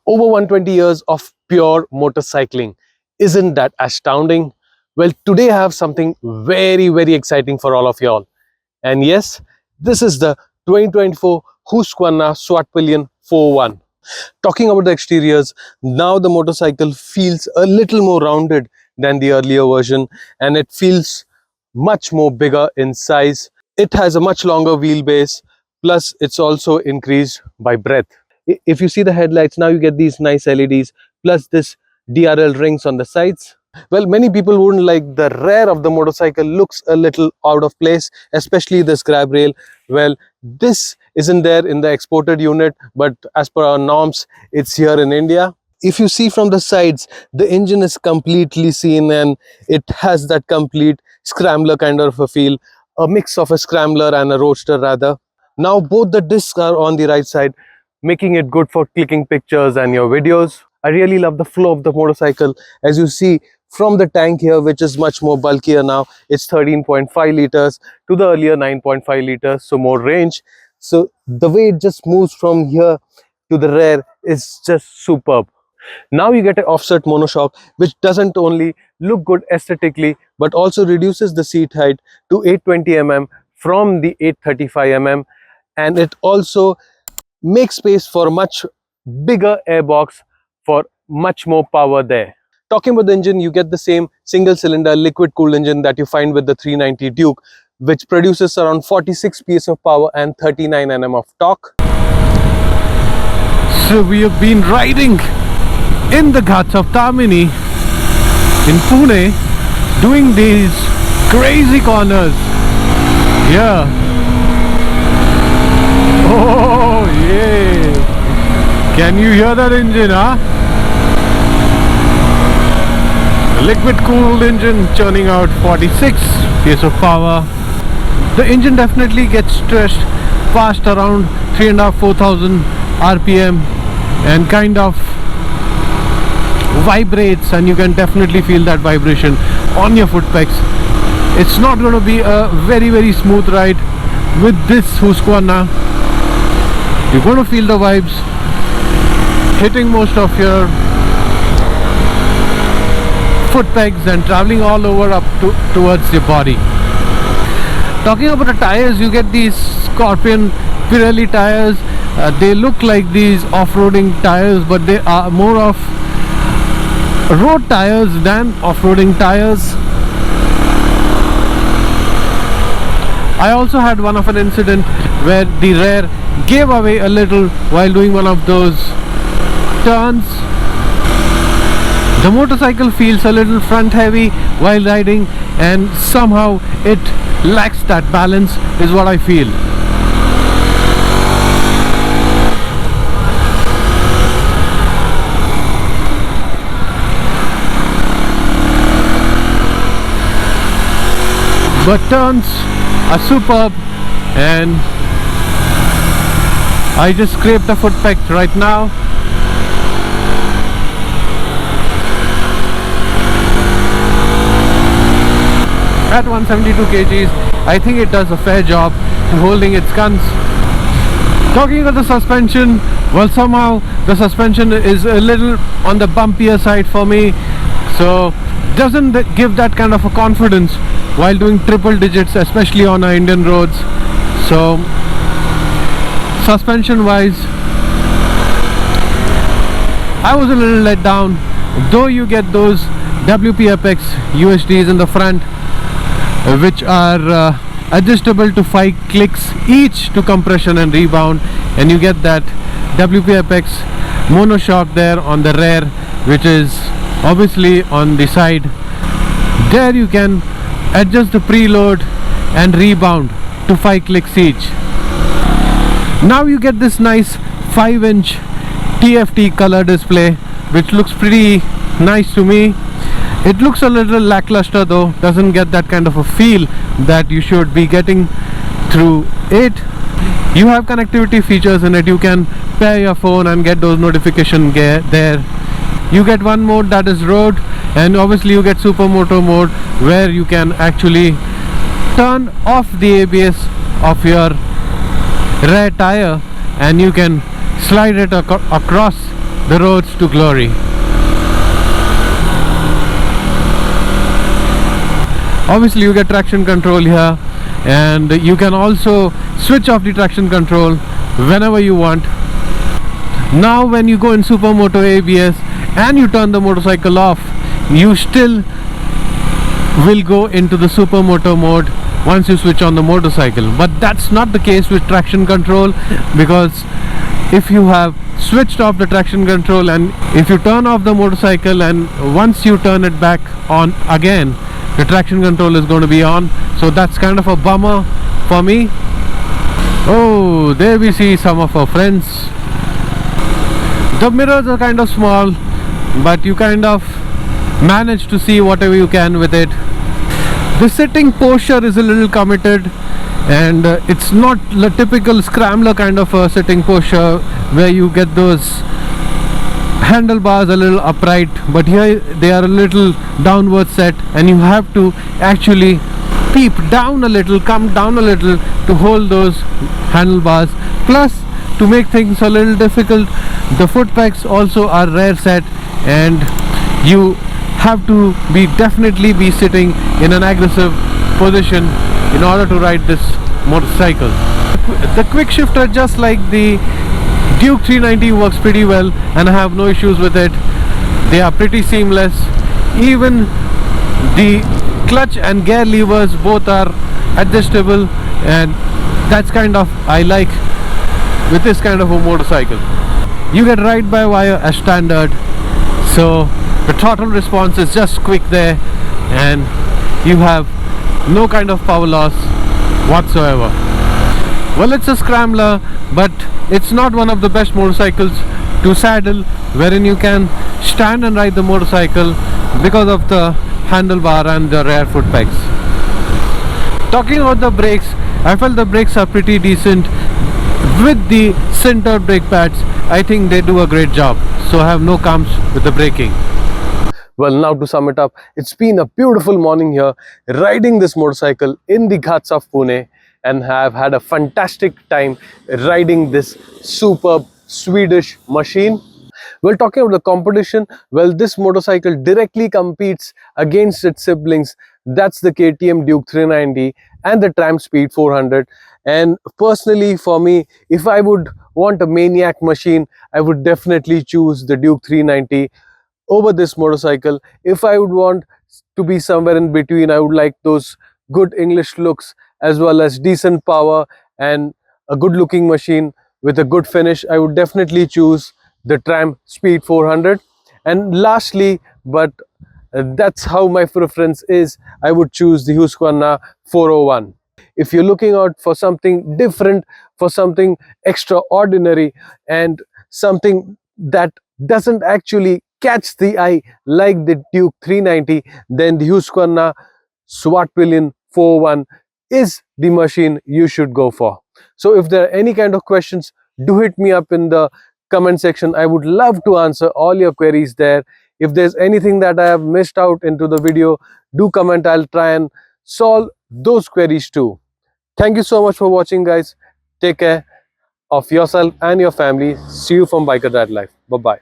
Over 120 years of pure motorcycling. Isn't that astounding? Well, today I have something very exciting for all of y'all. And yes, this is the 2024 Husqvarna Svartpilen 4.1. Talking about the exteriors, now the motorcycle feels a little more rounded than the earlier version, and it feels much more bigger in size. It has a much longer wheelbase, plus it's also increased by breadth. If you see the headlights, now you get these nice LEDs, plus this DRL rings on the sides. Well, many people wouldn't like the rear of the motorcycle looks a little out of place, especially this grab rail. Well, this isn't there in the exported unit, but as per our norms, it's here in India. If you see from the sides, the engine is completely seen and it has that complete scrambler kind of a feel, a mix of a scrambler and a roadster rather. Now both the discs are on the right side, making it good for clicking pictures and your videos. I really love the flow of the motorcycle. As you see from the tank here, which is much more bulkier now, it's 13.5 liters to the earlier 9.5 liters, so more range. So the way it just moves from here to the rear is just superb. Now you get an offset monoshock, which doesn't only look good aesthetically, but also reduces the seat height to 820 mm from the 835 mm, and it also makes space for a much bigger airbox for much more power there. Talking about the engine, you get the same single cylinder liquid cooled engine that you find with the 390 Duke, which produces around 46 PS of power and 39 Nm of torque. So we have been riding in the Ghats of Tamini in Pune, doing these crazy corners. Yeah. Oh yeah. Can you hear that engine, huh? Liquid cooled engine churning out 46 PS of power. The engine definitely gets stretched past around 3,500-4,000 RPM and kind of vibrates, and you can definitely feel that vibration on your foot pegs. It's not going to be a very smooth ride with this Husqvarna. You're going to feel the vibes hitting most of your foot pegs and traveling all over up towards your body. Talking about the tires, you get these Scorpion Pirelli tires. They look like these off-roading tires, but they are more of road tires than off-roading tires. I also had one of an incident where the rear gave away a little while doing one of those turns. The motorcycle feels a little front heavy while riding, and somehow it lacks that balance, is what I feel. But turns are superb, and I just scraped the foot peg right now. At 172 kgs, I think it does a fair job in holding its guns. Talking about the suspension, well, somehow the suspension is a little on the bumpier side for me, so doesn't give that kind of a confidence while doing triple digits, especially on our Indian roads. So suspension wise, I was a little let down, though you get those WP Apex USDs in the front, which are adjustable to 5 clicks each to compression and rebound, and you get that WP Apex monoshock there on the rear, which is obviously on the side. There you can adjust the preload and rebound to 5 clicks each. Now you get this nice 5-inch TFT color display, which looks pretty nice to me. It looks a little lackluster though, doesn't get that kind of a feel that you should be getting through it. You have connectivity features in it. You can pair your phone and get those notifications there. You get one mode, that is road, and obviously you get supermoto mode, where you can actually turn off the ABS of your rear tire and you can slide it across the roads to glory. Obviously you get traction control here, and you can also switch off the traction control whenever you want. Now when you go in Supermoto ABS and you turn the motorcycle off, you still will go into the Supermoto mode once you switch on the motorcycle. But that's not the case with traction control, because if you have switched off the traction control and if you turn off the motorcycle and once you turn it back on again, the traction control is going to be on. So that's kind of a bummer for me. Oh, there we see some of our friends. The mirrors are kind of small, but you kind of manage to see whatever you can with it. The sitting posture is a little committed, and it's not the typical scrambler kind of a sitting posture where you get those handlebars a little upright, but here they are a little downward set, and you have to actually peep down a little, come down a little to hold those handlebars. Plus, to make things a little difficult, the foot pegs also are rear set, and you have to definitely be sitting in an aggressive position in order to ride this motorcycle. The quick shifter, just like the Duke 390, works pretty well, and I have no issues with it. They are pretty seamless. Even the clutch and gear levers both are adjustable, and that's kind of I like with this kind of a motorcycle. You get ride by wire as standard, so the throttle response is just quick there, and you have no kind of power loss whatsoever. Well, it's a scrambler, but it's not one of the best motorcycles to saddle, wherein you can stand and ride the motorcycle because of the handlebar and the rear foot pegs. Talking about the brakes, I felt the brakes are pretty decent. With the sintered brake pads, I think they do a great job, so I have no qualms with the braking. Well, now to sum it up, it's been a beautiful morning here riding this motorcycle in the ghats of Pune, and have had a fantastic time riding this superb Swedish machine. Well, talking about the competition, well, this motorcycle directly competes against its siblings. That's the KTM Duke 390 and the Tram Speed 400. And personally, for me, if I would want a maniac machine, I would definitely choose the Duke 390 over this motorcycle. If I would want to be somewhere in between, I would like those good English looks as well as decent power and a good looking machine with a good finish, I would definitely choose the Tram Speed 400. And lastly, but that's how my preference is, I would choose the Husqvarna 401. If you're looking out for something different, for something extraordinary, and something that doesn't actually catch the eye like the Duke 390, then the Husqvarna Svartpilen 401 is the machine you should go for. So if there are any kind of questions, do hit me up in the comment section. I would love to answer all your queries there. If there's anything that I have missed out into the video, do comment. I'll try and solve those queries too. Thank you so much for watching, guys. Take care of yourself and your family. See you from BikerDaadLife. Bye-bye.